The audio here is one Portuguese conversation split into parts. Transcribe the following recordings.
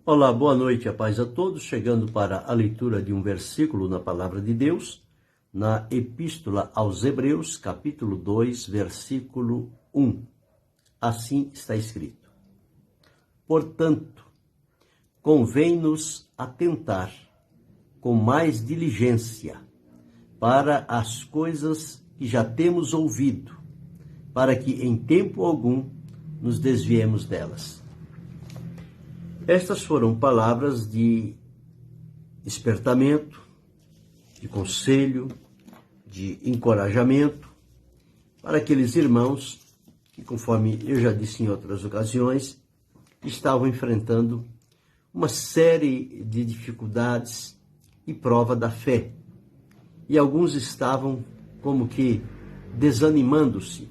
Olá, boa noite, a paz a todos. Chegando para a leitura de um versículo na Palavra de Deus, na Epístola aos Hebreus, capítulo 2, versículo 1. Assim está escrito: Portanto, convém-nos atentar com mais diligência para as coisas que já temos ouvido, para que em tempo algum nos desviemos delas. Estas foram palavras de despertamento, de conselho, de encorajamento para aqueles irmãos que, conforme eu já disse em outras ocasiões, estavam enfrentando uma série de dificuldades e prova da fé. E alguns estavam como que desanimando-se.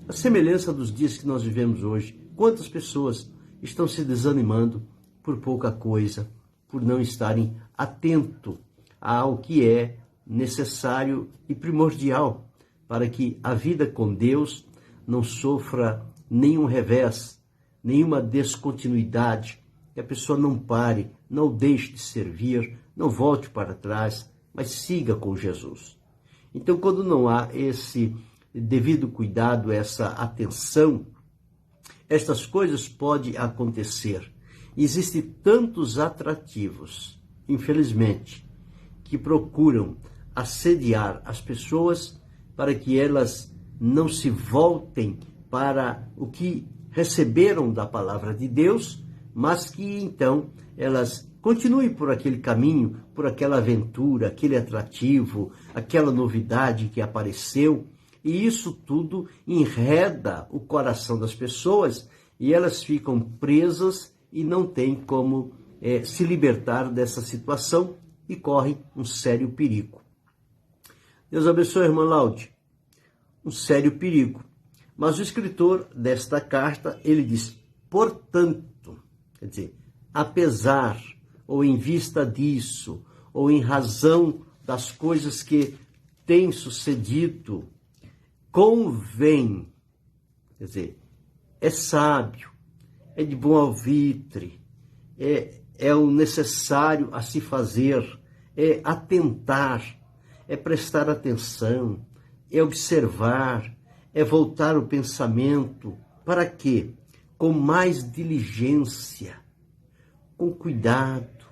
A semelhança dos dias que nós vivemos hoje. Quantas pessoas estão se desanimando por pouca coisa, por não estarem atentos ao que é necessário e primordial para que a vida com Deus não sofra nenhum revés, nenhuma descontinuidade, que a pessoa não pare, não deixe de servir, não volte para trás, mas siga com Jesus. Então, quando não há esse devido cuidado, essa atenção, estas coisas podem acontecer. Existem tantos atrativos, infelizmente, que procuram assediar as pessoas para que elas não se voltem para o que receberam da palavra de Deus, mas que então elas continuem por aquele caminho, por aquela aventura, aquele atrativo, aquela novidade que apareceu, e isso tudo enreda o coração das pessoas e elas ficam presas e não têm como se libertar dessa situação e correm um sério perigo. Deus abençoe, irmã Laude. Um sério perigo. Mas o escritor desta carta, ele diz, portanto, quer dizer, apesar ou em vista disso, ou em razão das coisas que têm sucedido, convém, quer dizer, é sábio, é de bom alvitre, é o necessário a se fazer, é atentar, é prestar atenção, é observar, é voltar o pensamento. Para quê? Com mais diligência, com cuidado,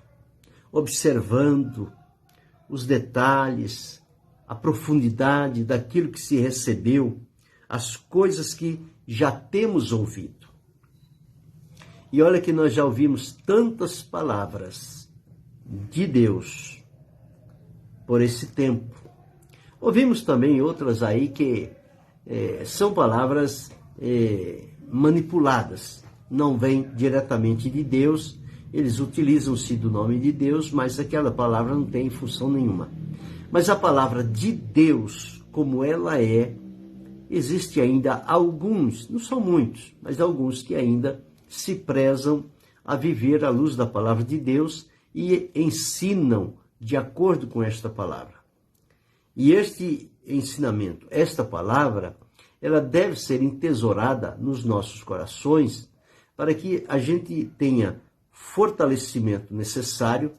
observando os detalhes, a profundidade daquilo que se recebeu, as coisas que já temos ouvido. E olha que nós já ouvimos tantas palavras de Deus por esse tempo. Ouvimos também outras aí que são palavras manipuladas, não vêm diretamente de Deus, eles utilizam-se do nome de Deus, mas aquela palavra não tem função nenhuma. Mas a palavra de Deus, como ela é, existe ainda alguns, não são muitos, mas alguns que ainda se prezam a viver à luz da palavra de Deus e ensinam de acordo com esta palavra. E este ensinamento, esta palavra, ela deve ser entesourada nos nossos corações para que a gente tenha fortalecimento necessário,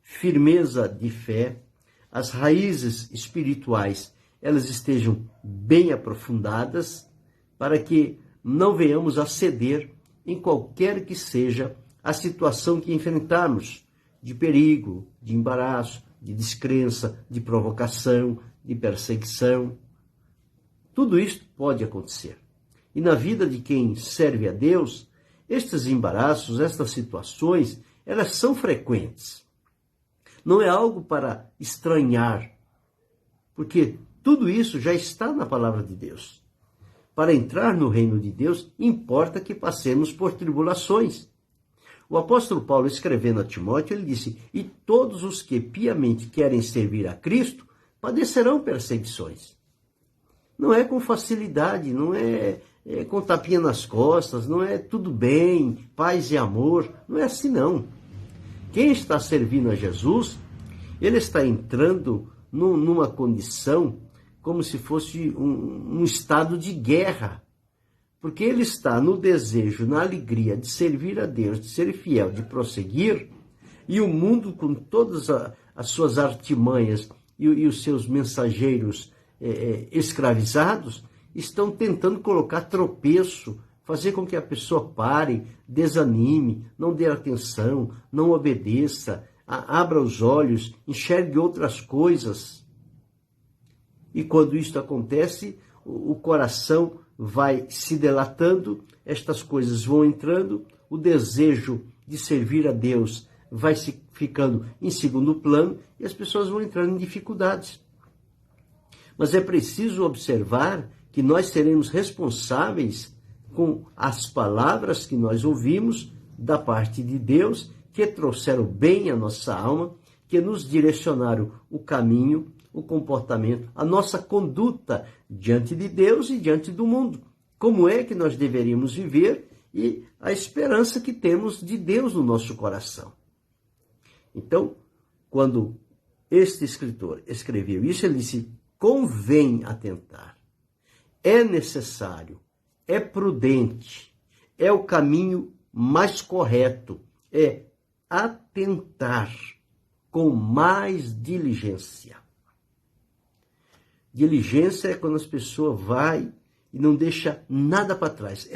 firmeza de fé, as raízes espirituais elas estejam bem aprofundadas para que não venhamos a ceder em qualquer que seja a situação que enfrentarmos, de perigo, de embaraço, de descrença, de provocação, de perseguição. Tudo isto pode acontecer. E na vida de quem serve a Deus, estes embaraços, estas situações, elas são frequentes. Não é algo para estranhar, porque tudo isso já está na palavra de Deus. Para entrar no reino de Deus, importa que passemos por tribulações. O apóstolo Paulo, escrevendo a Timóteo, ele disse, e todos os que piamente querem servir a Cristo, padecerão perseguições. Não é com facilidade, não é com tapinha nas costas, não é tudo bem, paz e amor, não é assim não. Quem está servindo a Jesus, ele está entrando numa condição como se fosse um estado de guerra, porque ele está no desejo, na alegria de servir a Deus, de ser fiel, de prosseguir, e o mundo com todas as suas artimanhas e os seus mensageiros escravizados estão tentando colocar tropeço, fazer com que a pessoa pare, desanime, não dê atenção, não obedeça, abra os olhos, enxergue outras coisas. E quando isto acontece, o coração vai se delatando, estas coisas vão entrando, o desejo de servir a Deus vai se ficando em segundo plano e as pessoas vão entrando em dificuldades. Mas é preciso observar que nós seremos responsáveis com as palavras que nós ouvimos da parte de Deus, que trouxeram bem à nossa alma, que nos direcionaram o caminho, o comportamento, a nossa conduta diante de Deus e diante do mundo. Como é que nós deveríamos viver e a esperança que temos de Deus no nosso coração. Então, quando este escritor escreveu isso, ele disse: convém atentar, é necessário, é prudente, é o caminho mais correto, é atentar com mais diligência. Diligência é quando as pessoas vai e não deixa nada para trás.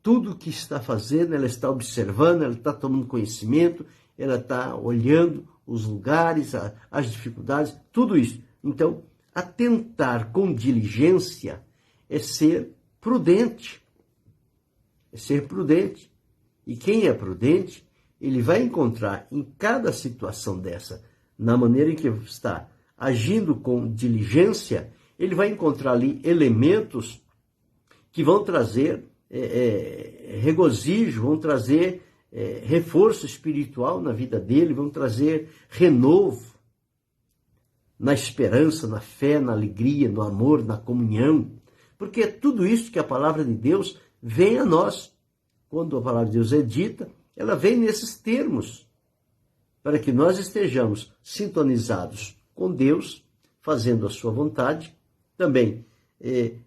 Tudo que está fazendo, ela está observando, ela está tomando conhecimento, ela está olhando os lugares, as dificuldades, tudo isso. Então, atentar com diligência é ser prudente. É ser prudente. E quem é prudente, ele vai encontrar em cada situação dessa, na maneira em que está agindo com diligência, ele vai encontrar ali elementos que vão trazer regozijo, vão trazer reforço espiritual na vida dele, vão trazer renovo na esperança, na fé, na alegria, no amor, na comunhão. Porque é tudo isso que a palavra de Deus vem a nós. Quando a palavra de Deus é dita, ela vem nesses termos, para que nós estejamos sintonizados com Deus, fazendo a sua vontade, também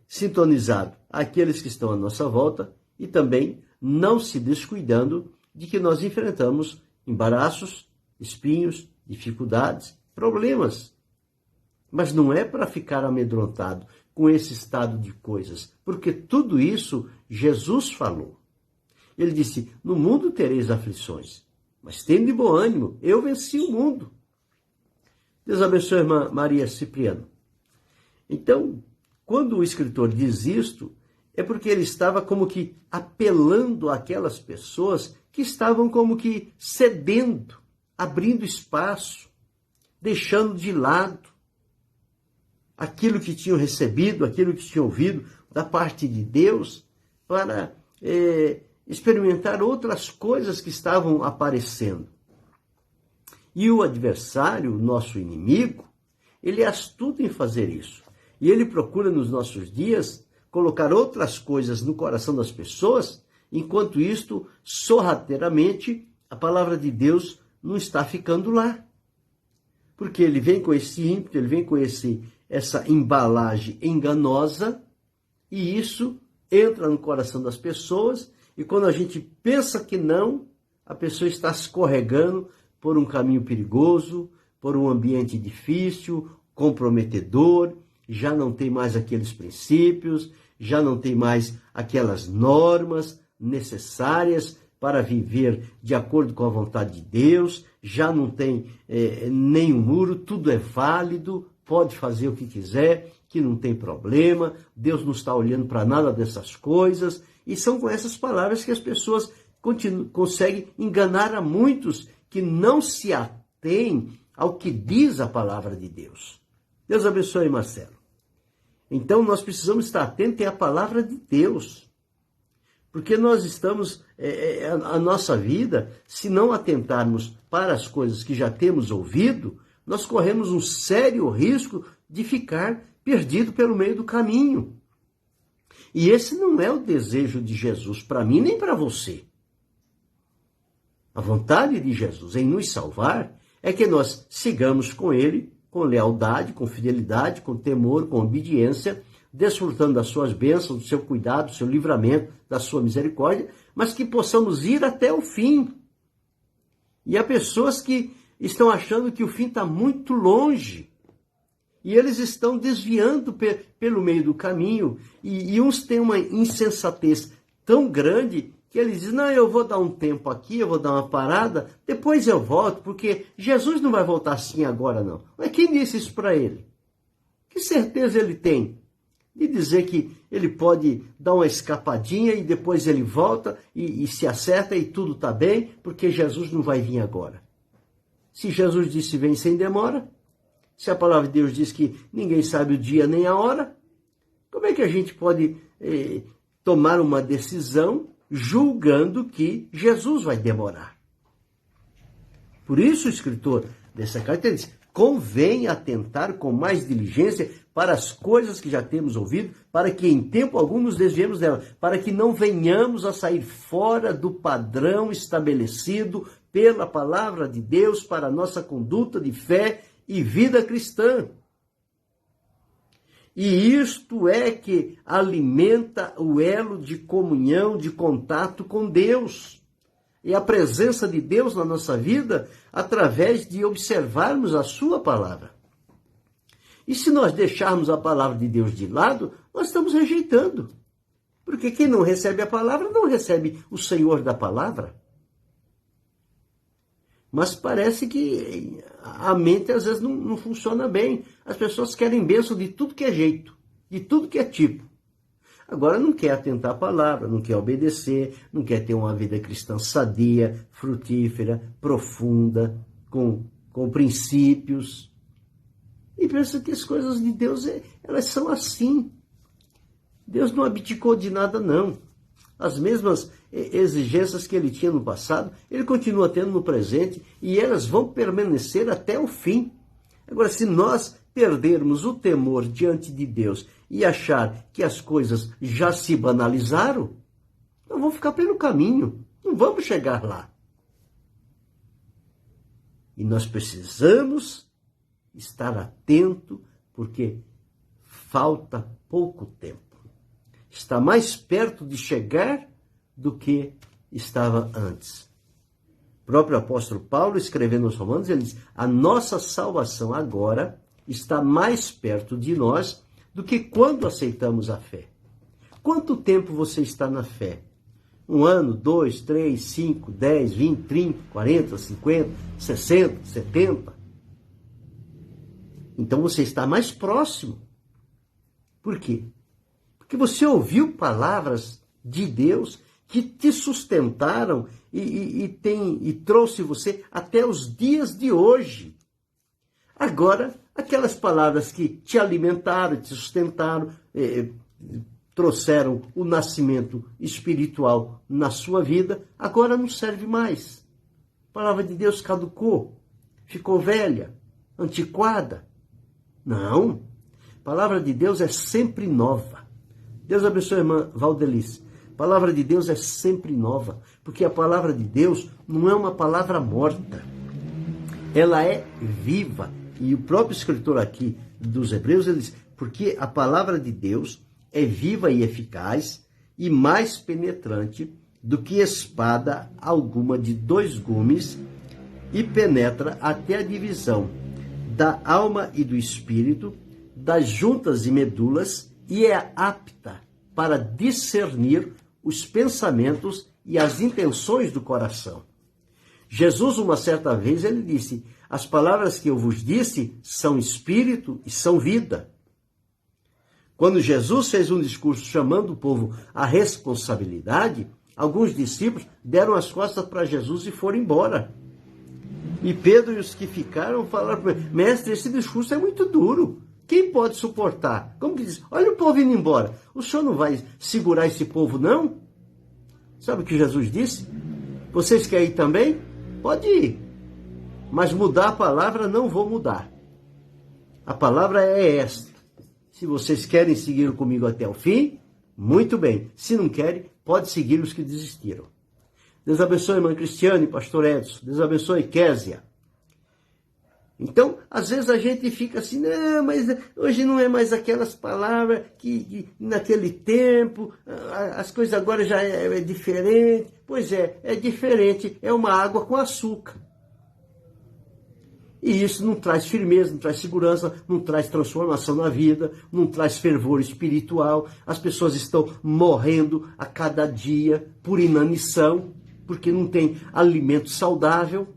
sintonizado àqueles que estão à nossa volta e também não se descuidando de que nós enfrentamos embaraços, espinhos, dificuldades, problemas. Mas não é para ficar amedrontado com esse estado de coisas, porque tudo isso Jesus falou. Ele disse: no mundo tereis aflições, mas tende de bom ânimo, eu venci o mundo. Deus abençoe a irmã Maria Cipriano. Então, quando o escritor diz isto, é porque ele estava como que apelando àquelas pessoas que estavam como que cedendo, abrindo espaço, deixando de lado aquilo que tinham recebido, aquilo que tinham ouvido da parte de Deus, para experimentar outras coisas que estavam aparecendo. E o adversário, nosso inimigo, ele é astuto em fazer isso. E ele procura nos nossos dias colocar outras coisas no coração das pessoas, enquanto isto, sorrateiramente, a palavra de Deus não está ficando lá. Porque ele vem com esse ímpeto, ele vem com essa embalagem enganosa, e isso entra no coração das pessoas, e quando a gente pensa que não, a pessoa está escorregando por um caminho perigoso, por um ambiente difícil, comprometedor, já não tem mais aqueles princípios, já não tem mais aquelas normas necessárias para viver de acordo com a vontade de Deus, já não tem nenhum muro, tudo é válido, pode fazer o que quiser, que não tem problema, Deus não está olhando para nada dessas coisas, e são com essas palavras que as pessoas conseguem enganar a muitos que não se atêm ao que diz a palavra de Deus. Deus abençoe, Marcelo. Então, nós precisamos estar atentos à palavra de Deus. Porque nós estamos, a nossa vida, se não atentarmos para as coisas que já temos ouvido, nós corremos um sério risco de ficar perdido pelo meio do caminho. E esse não é o desejo de Jesus para mim nem para você. A vontade de Jesus em nos salvar é que nós sigamos com Ele, com lealdade, com fidelidade, com temor, com obediência, desfrutando das suas bênçãos, do seu cuidado, do seu livramento, da sua misericórdia, mas que possamos ir até o fim. E há pessoas que estão achando que o fim está muito longe. E eles estão desviando pelo meio do caminho. E uns têm uma insensatez tão grande que eles dizem, não, eu vou dar um tempo aqui, eu vou dar uma parada, depois eu volto, porque Jesus não vai voltar assim agora, não. Mas quem disse isso para ele? Que certeza ele tem de dizer que ele pode dar uma escapadinha e depois ele volta e se acerta e tudo está bem, porque Jesus não vai vir agora? Se Jesus disse vem sem demora, se a palavra de Deus diz que ninguém sabe o dia nem a hora, como é que a gente pode tomar uma decisão julgando que Jesus vai demorar? Por isso o escritor dessa carta diz, convém atentar com mais diligência para as coisas que já temos ouvido, para que em tempo algum nos desviemos dela, para que não venhamos a sair fora do padrão estabelecido pela palavra de Deus para a nossa conduta de fé e vida cristã. E isto é que alimenta o elo de comunhão, de contato com Deus. E a presença de Deus na nossa vida através de observarmos a sua palavra. E se nós deixarmos a palavra de Deus de lado, nós estamos rejeitando. Porque quem não recebe a palavra não recebe o Senhor da palavra. Mas parece que a mente às vezes não funciona bem. As pessoas querem bênção de tudo que é jeito, de tudo que é tipo. Agora não quer atentar à palavra, não quer obedecer, não quer ter uma vida cristã sadia, frutífera, profunda, com princípios. E pensa que as coisas de Deus, elas são assim. Deus não abdicou de nada, não. As mesmas exigências que ele tinha no passado, ele continua tendo no presente e elas vão permanecer até o fim. Agora, se nós perdermos o temor diante de Deus e achar que as coisas já se banalizaram, nós vamos ficar pelo caminho, não vamos chegar lá. E nós precisamos estar atento, porque falta pouco tempo. Está mais perto de chegar do que estava antes. O próprio apóstolo Paulo, escrevendo aos Romanos, ele diz, a nossa salvação agora está mais perto de nós do que quando aceitamos a fé. Quanto tempo você está na fé? 1 ano, 2, 3, 5, 10, 20, 30, 40, 50, 60, 70? Então você está mais próximo. Por quê? Porque você ouviu palavras de Deus que te sustentaram e trouxe você até os dias de hoje. Agora, aquelas palavras que te alimentaram, te sustentaram, trouxeram o nascimento espiritual na sua vida, agora não serve mais. A palavra de Deus caducou, ficou velha, antiquada. Não, a palavra de Deus é sempre nova. Deus abençoe a irmã Valdelice. A palavra de Deus é sempre nova, porque a palavra de Deus não é uma palavra morta. Ela é viva. E o próprio escritor aqui dos Hebreus, ele diz, porque a palavra de Deus é viva e eficaz e mais penetrante do que espada alguma de 2 gumes e penetra até a divisão da alma e do espírito, das juntas e medulas, e é apta para discernir os pensamentos e as intenções do coração. Jesus, uma certa vez, ele disse, as palavras que eu vos disse são espírito e são vida. Quando Jesus fez um discurso chamando o povo à responsabilidade, alguns discípulos deram as costas para Jesus e foram embora. E Pedro e os que ficaram falaram para ele, mestre, esse discurso é muito duro. Quem pode suportar? Como que diz? Olha o povo indo embora. O senhor não vai segurar esse povo, não? Sabe o que Jesus disse? Vocês querem ir também? Pode ir. Mas mudar a palavra, não vou mudar. A palavra é esta. Se vocês querem seguir comigo até o fim, muito bem. Se não querem, pode seguir os que desistiram. Deus abençoe, irmã Cristiane, pastor Edson. Deus abençoe, Késia. Então, às vezes a gente fica assim, não, mas hoje não é mais aquelas palavras que naquele tempo, as coisas agora já é diferente. Pois é diferente, é uma água com açúcar. E isso não traz firmeza, não traz segurança, não traz transformação na vida, não traz fervor espiritual. As pessoas estão morrendo a cada dia por inanição, porque não tem alimento saudável.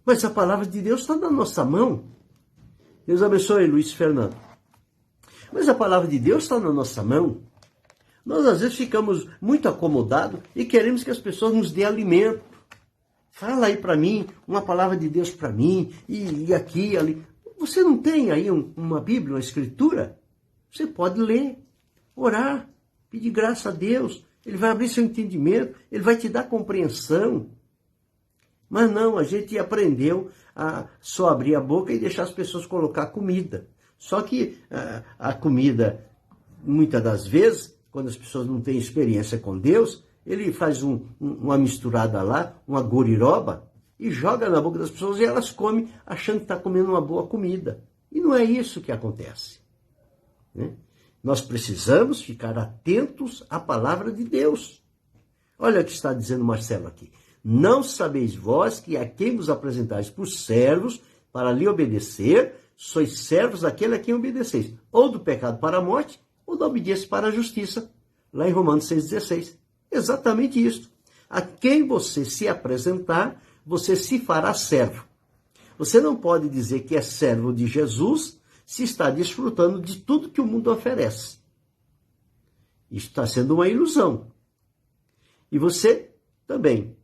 Mas a palavra de Deus está na nossa mão. Deus abençoe, Luiz Fernando. Mas a palavra de Deus está na nossa mão. Nós às vezes ficamos muito acomodados e queremos que as pessoas nos dêem alimento. Fala aí para mim, uma palavra de Deus para mim, e aqui, ali. Você não tem aí uma Bíblia, uma Escritura? Você pode ler, orar, pedir graça a Deus. Ele vai abrir seu entendimento, Ele vai te dar compreensão. Mas não, a gente aprendeu a só abrir a boca e deixar as pessoas colocar comida. Só que a comida, muitas das vezes, quando as pessoas não têm experiência com Deus, ele faz uma misturada lá, uma goriroba, e joga na boca das pessoas e elas comem achando que está comendo uma boa comida. E não é isso que acontece, né? Nós precisamos ficar atentos à palavra de Deus. Olha o que está dizendo Marcelo aqui. Não sabeis vós que a quem vos apresentais por servos para lhe obedecer, sois servos daquele a quem obedeceis, ou do pecado para a morte, ou da obediência para a justiça. Lá em Romanos 6,16. Exatamente isso. A quem você se apresentar, você se fará servo. Você não pode dizer que é servo de Jesus se está desfrutando de tudo que o mundo oferece. Isso está sendo uma ilusão. E você também,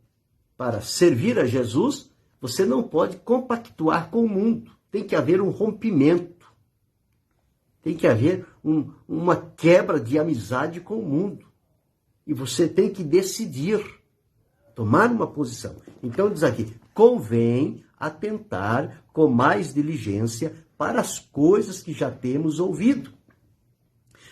para servir a Jesus, você não pode compactuar com o mundo. Tem que haver um rompimento. Tem que haver uma quebra de amizade com o mundo. E você tem que decidir, tomar uma posição. Então diz aqui, convém atentar com mais diligência para as coisas que já temos ouvido.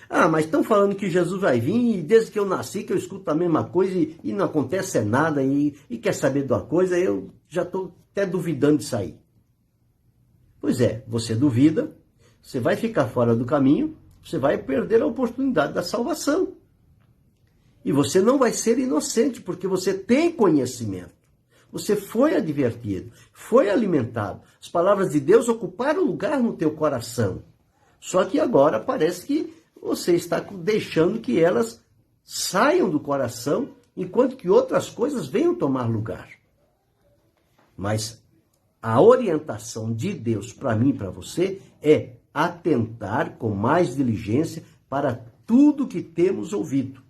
Ah, mas estão falando que Jesus vai vir e desde que eu nasci que eu escuto a mesma coisa e não acontece nada e quer saber de uma coisa, eu já estou até duvidando disso aí. Pois é, você duvida, você vai ficar fora do caminho, você vai perder a oportunidade da salvação. E você não vai ser inocente, porque você tem conhecimento. Você foi advertido, foi alimentado. As palavras de Deus ocuparam lugar no teu coração. Só que agora parece que você está deixando que elas saiam do coração, enquanto que outras coisas venham tomar lugar. Mas a orientação de Deus para mim e para você é atentar com mais diligência para tudo que temos ouvido.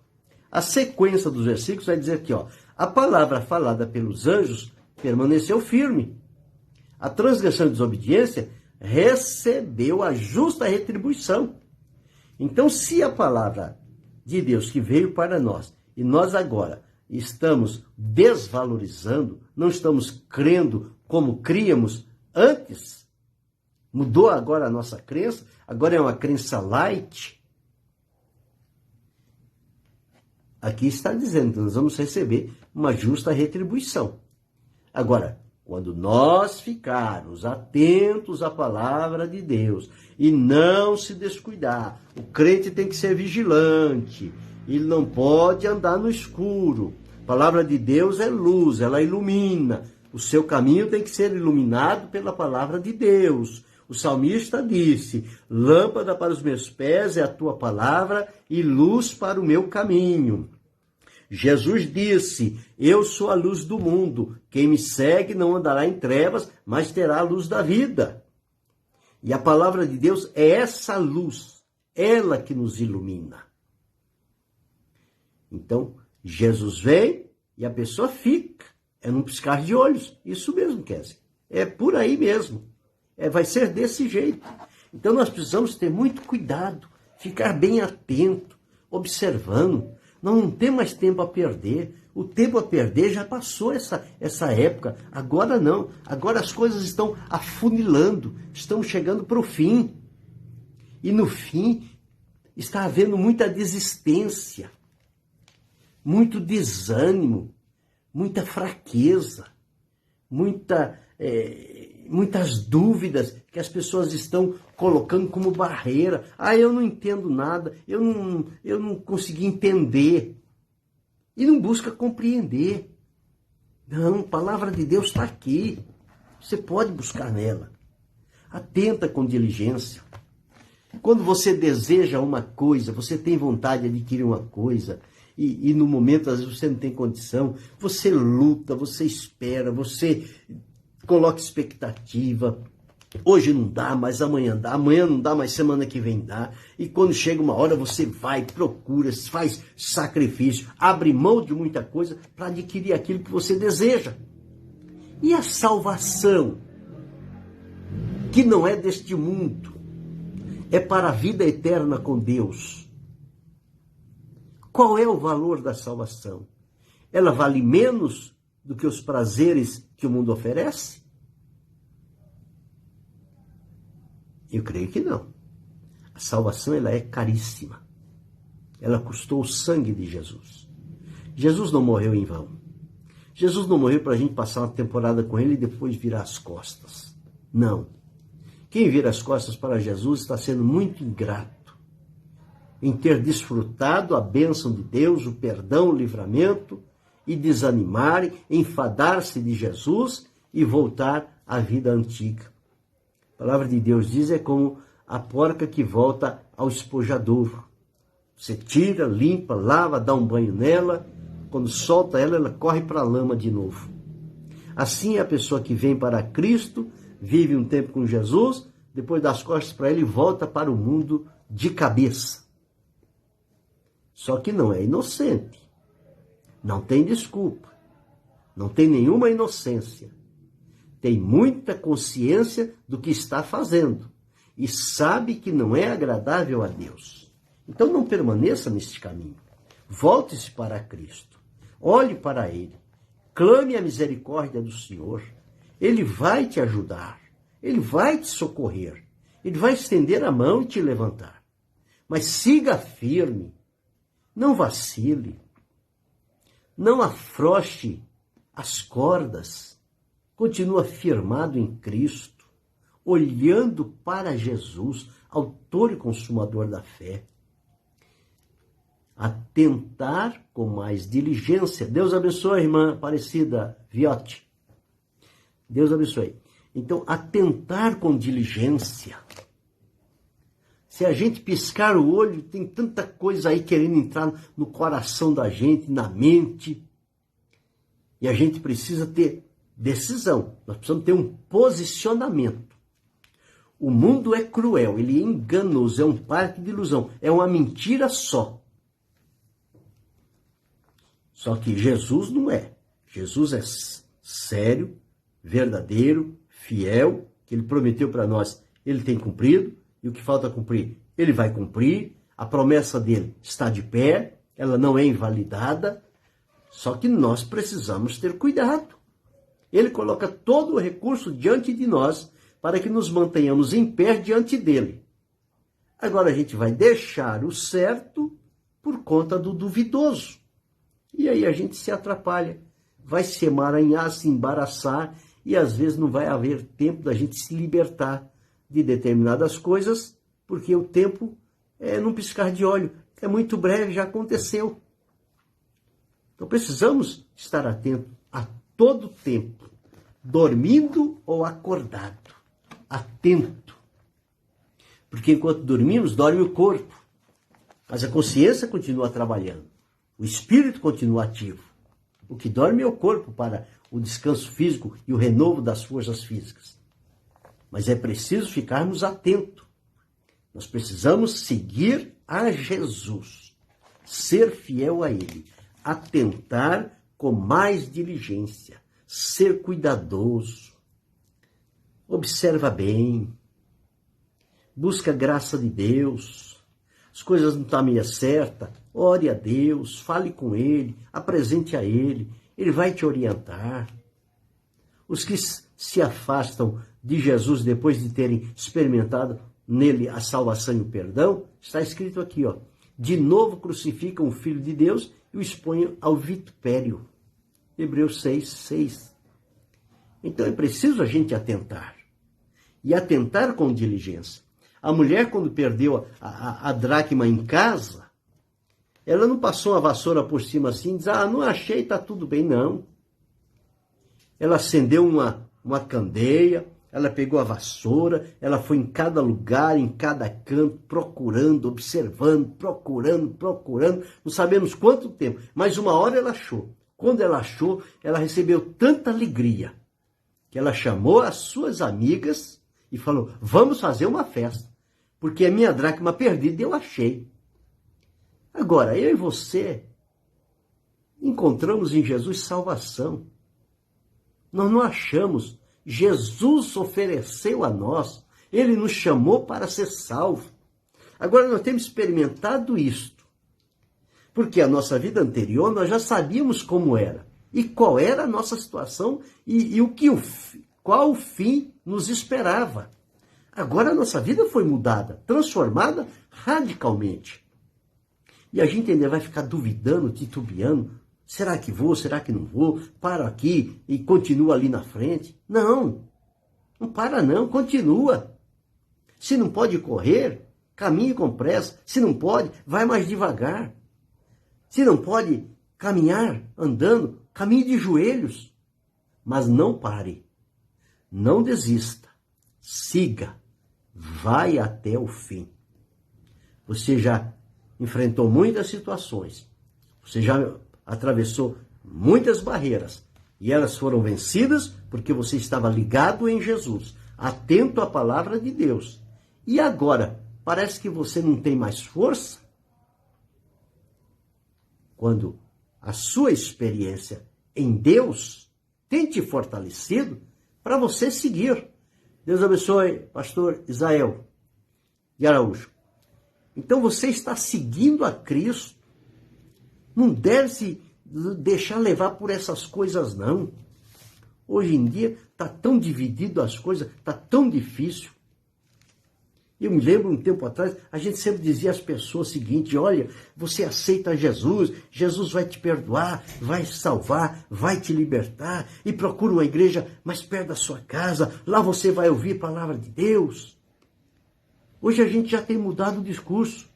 A sequência dos versículos vai dizer aqui, ó, a palavra falada pelos anjos permaneceu firme. A transgressão e desobediência recebeu a justa retribuição. Então, se a palavra de Deus que veio para nós, e nós agora estamos desvalorizando, não estamos crendo como críamos antes, mudou agora a nossa crença, agora é uma crença light. Aqui está dizendo que nós vamos receber uma justa retribuição. Agora, quando nós ficarmos atentos à palavra de Deus e não se descuidar, o crente tem que ser vigilante, ele não pode andar no escuro. A palavra de Deus é luz, ela ilumina. O seu caminho tem que ser iluminado pela palavra de Deus. O salmista disse, lâmpada para os meus pés é a tua palavra e luz para o meu caminho. Jesus disse, eu sou a luz do mundo, quem me segue não andará em trevas, mas terá a luz da vida. E a palavra de Deus é essa luz, ela que nos ilumina. Então, Jesus vem e a pessoa fica, é num piscar de olhos, isso mesmo, Kézia, é por aí mesmo, vai ser desse jeito. Então nós precisamos ter muito cuidado, ficar bem atento, observando. Não tem mais tempo a perder. O tempo a perder já passou essa época. Agora não. Agora as coisas estão afunilando, estão chegando para o fim. E no fim está havendo muita desistência, muito desânimo, muita fraqueza, muita muitas dúvidas que as pessoas estão colocando como barreira. Eu não entendo nada, eu não consegui entender. E não busca compreender. Não, a palavra de Deus está aqui. Você pode buscar nela. Atenta com diligência. Quando você deseja uma coisa, você tem vontade de adquirir uma coisa, e no momento, às vezes, você não tem condição, você luta, você espera, você coloca expectativa. Hoje não dá, mas amanhã dá. Amanhã não dá, mas semana que vem dá. E quando chega uma hora, você vai, procura, faz sacrifício, abre mão de muita coisa para adquirir aquilo que você deseja. E a salvação, que não é deste mundo, é para a vida eterna com Deus. Qual é o valor da salvação? Ela vale menos do que os prazeres que o mundo oferece? Eu creio que não. A salvação, ela é caríssima. Ela custou o sangue de Jesus. Jesus não morreu em vão. Jesus não morreu para a gente passar uma temporada com ele e depois virar as costas. Não. Quem vira as costas para Jesus está sendo muito ingrato em ter desfrutado a bênção de Deus, o perdão, o livramento, e desanimar, enfadar-se de Jesus e voltar à vida antiga. A palavra de Deus diz, é como a porca que volta ao espojadouro. Você tira, limpa, lava, dá um banho nela, quando solta ela, ela corre para a lama de novo. Assim é a pessoa que vem para Cristo, vive um tempo com Jesus, depois dá as costas para ele e volta para o mundo de cabeça. Só que não é inocente. Não tem desculpa. Não tem nenhuma inocência. Tem muita consciência do que está fazendo. E sabe que não é agradável a Deus. Então não permaneça neste caminho. Volte-se para Cristo. Olhe para Ele. Clame a misericórdia do Senhor. Ele vai te ajudar. Ele vai te socorrer. Ele vai estender a mão e te levantar. Mas siga firme. Não vacile. Não afrouxe as cordas. Continua firmado em Cristo, olhando para Jesus, autor e consumador da fé. Atentar com mais diligência. Deus abençoe, irmã Aparecida Viotti. Deus abençoe. Então, atentar com diligência. Se a gente piscar o olho, tem tanta coisa aí querendo entrar no coração da gente, na mente. E a gente precisa ter decisão. Nós precisamos ter um posicionamento. O mundo é cruel, ele é enganoso, é um parque de ilusão, é uma mentira só. Só que Jesus não é. Jesus é sério, verdadeiro, fiel, que ele prometeu para nós, ele tem cumprido, e o que falta cumprir, ele vai cumprir. A promessa dele está de pé, ela não é invalidada, só que nós precisamos ter cuidado. Ele coloca todo o recurso diante de nós para que nos mantenhamos em pé diante dele. Agora a gente vai deixar o certo por conta do duvidoso. E aí a gente se atrapalha, vai se emaranhar, se embaraçar, e às vezes não vai haver tempo da gente se libertar de determinadas coisas, porque o tempo é num piscar de olho, é muito breve, já aconteceu. Então precisamos estar atentos a todo tempo, dormindo ou acordado, atento. Porque enquanto dormimos, dorme o corpo, mas a consciência continua trabalhando, o espírito continua ativo. O que dorme é o corpo para o descanso físico e o renovo das forças físicas. Mas é preciso ficarmos atentos. Nós precisamos seguir a Jesus, ser fiel a Ele, atentar com mais diligência, ser cuidadoso, observa bem, busca a graça de Deus, as coisas não estão meio certas, ore a Deus, fale com Ele, apresente a Ele, Ele vai te orientar. Os que se afastam de Jesus depois de terem experimentado nele a salvação e o perdão, está escrito aqui, ó, de novo crucificam o Filho de Deus e o expõem ao vitupério. Hebreus 6:6. Então é preciso a gente atentar. e atentar com diligência. A mulher, quando perdeu a dracma em casa, ela não passou a vassoura por cima assim e diz, não achei, tá tudo bem, não. Ela acendeu uma candeia, ela pegou a vassoura, ela foi em cada lugar, em cada canto, procurando, observando, procurando, não sabemos quanto tempo, mas uma hora ela achou. Quando ela achou, ela recebeu tanta alegria, que ela chamou as suas amigas e falou, vamos fazer uma festa, porque a minha dracma perdida eu achei. Agora, eu e você encontramos em Jesus salvação. Nós não achamos. Jesus ofereceu a nós. Ele nos chamou para ser salvo. Agora nós temos experimentado isto. Porque a nossa vida anterior nós já sabíamos como era. E qual era a nossa situação e qual o fim nos esperava. Agora a nossa vida foi mudada, transformada radicalmente. E a gente ainda vai ficar duvidando, titubeando. Será que vou? Será que não vou? Paro aqui e continuo ali na frente? Não para não, continua. Se não pode correr, caminhe com pressa. Se não pode, vai mais devagar. Se não pode caminhar andando, caminhe de joelhos. Mas não pare, não desista, siga, vai até o fim. Você já enfrentou muitas situações, você já atravessou muitas barreiras e elas foram vencidas porque você estava ligado em Jesus, atento à palavra de Deus. E agora, parece que você não tem mais força? Quando a sua experiência em Deus tem te fortalecido para você seguir. Deus abençoe, pastor Isael de Araújo. Então você está seguindo a Cristo. Não deve se deixar levar por essas coisas, não. Hoje em dia está tão dividido as coisas, está tão difícil. Eu me lembro um tempo atrás, a gente sempre dizia às pessoas o seguinte, olha, você aceita Jesus, Jesus vai te perdoar, vai te salvar, vai te libertar, e procura uma igreja mais perto da sua casa, lá você vai ouvir a palavra de Deus. Hoje a gente já tem mudado o discurso.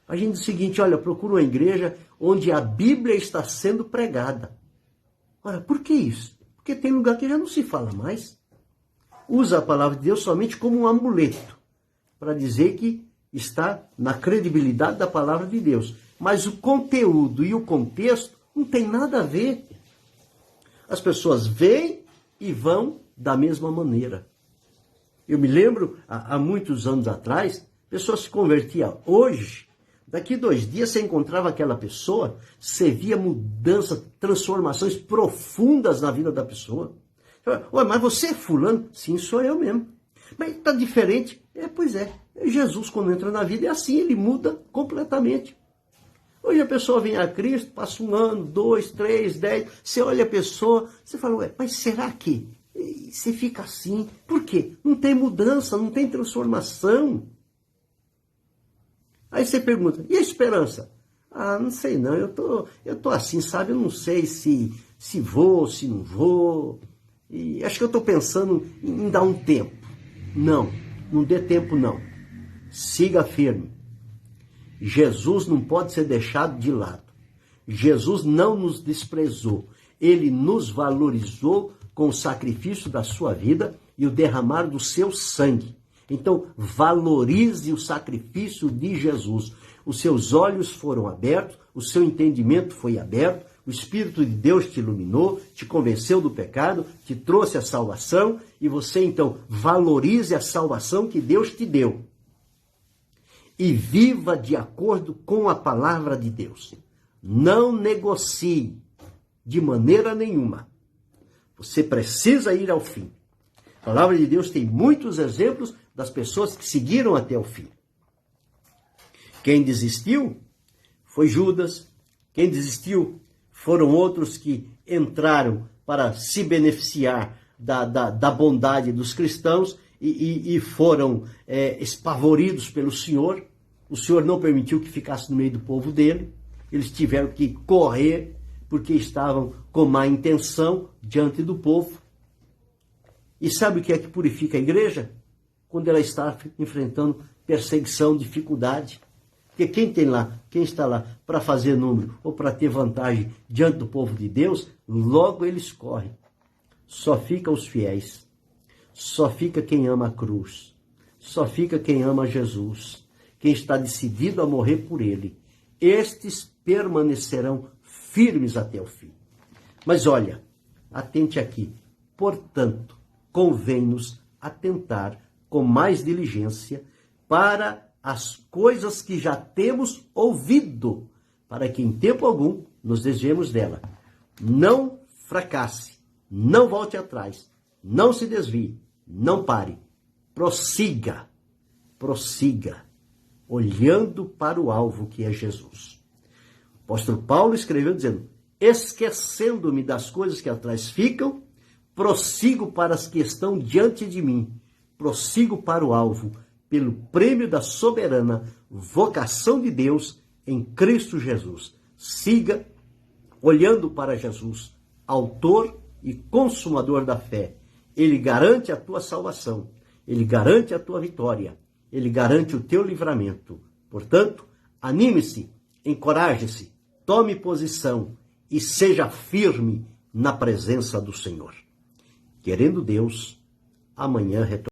A gente diz o seguinte, olha, procura uma igreja onde a Bíblia está sendo pregada. Ora, por que isso? Porque tem lugar que já não se fala mais. Usa a palavra de Deus somente como um amuleto, para dizer que está na credibilidade da palavra de Deus. Mas o conteúdo e o contexto não tem nada a ver. As pessoas veem e vão da mesma maneira. Eu me lembro, há muitos anos atrás, pessoas se convertiam. Hoje, daqui 2 dias, você encontrava aquela pessoa, você via mudanças, transformações profundas na vida da pessoa. Ué, mas você é fulano? Sim, sou eu mesmo. Mas está diferente? Pois é. Jesus, quando entra na vida, é assim, ele muda completamente. Hoje a pessoa vem a Cristo, passa 1 ano, 2, 3, 10, você olha a pessoa, você fala, ué, mas será que? E você fica assim. Por quê? Não tem mudança, não tem transformação. Aí você pergunta, e a esperança? Não sei não, eu tô assim, sabe? Eu não sei se vou, se não vou. E acho que eu estou pensando em dar um tempo. Não dê tempo não. Siga firme. Jesus não pode ser deixado de lado. Jesus não nos desprezou. Ele nos valorizou com o sacrifício da sua vida e o derramar do seu sangue. Então, valorize o sacrifício de Jesus. Os seus olhos foram abertos, o seu entendimento foi aberto, o Espírito de Deus te iluminou, te convenceu do pecado, te trouxe a salvação, e você então valorize a salvação que Deus te deu. E viva de acordo com a palavra de Deus. Não negocie de maneira nenhuma. Você precisa ir ao fim. A palavra de Deus tem muitos exemplos das pessoas que seguiram até o fim. Quem desistiu foi Judas. Quem desistiu foram outros que entraram para se beneficiar da bondade dos cristãos e foram espavoridos pelo Senhor. O Senhor não permitiu que ficasse no meio do povo dele. Eles tiveram que correr porque estavam com má intenção diante do povo. E sabe o que é que purifica a igreja? quando ela está enfrentando perseguição, dificuldade. Porque quem está lá para fazer número ou para ter vantagem diante do povo de Deus, logo eles correm. Só fica os fiéis. Só fica quem ama a cruz. Só fica quem ama Jesus. Quem está decidido a morrer por ele. Estes permanecerão firmes até o fim. Mas olha, atente aqui. Portanto, convém-nos atentar com mais diligência para as coisas que já temos ouvido, para que em tempo algum nos desviemos dela. Não fracasse, não volte atrás, não se desvie, não pare. Prossiga, olhando para o alvo que é Jesus. O apóstolo Paulo escreveu dizendo, esquecendo-me das coisas que atrás ficam, prossigo para as que estão diante de mim, prossigo para o alvo, pelo prêmio da soberana vocação de Deus em Cristo Jesus. Siga olhando para Jesus, autor e consumador da fé. Ele garante a tua salvação, ele garante a tua vitória, ele garante o teu livramento. Portanto, anime-se, encoraje-se, tome posição e seja firme na presença do Senhor. Querendo Deus, amanhã retornaremos.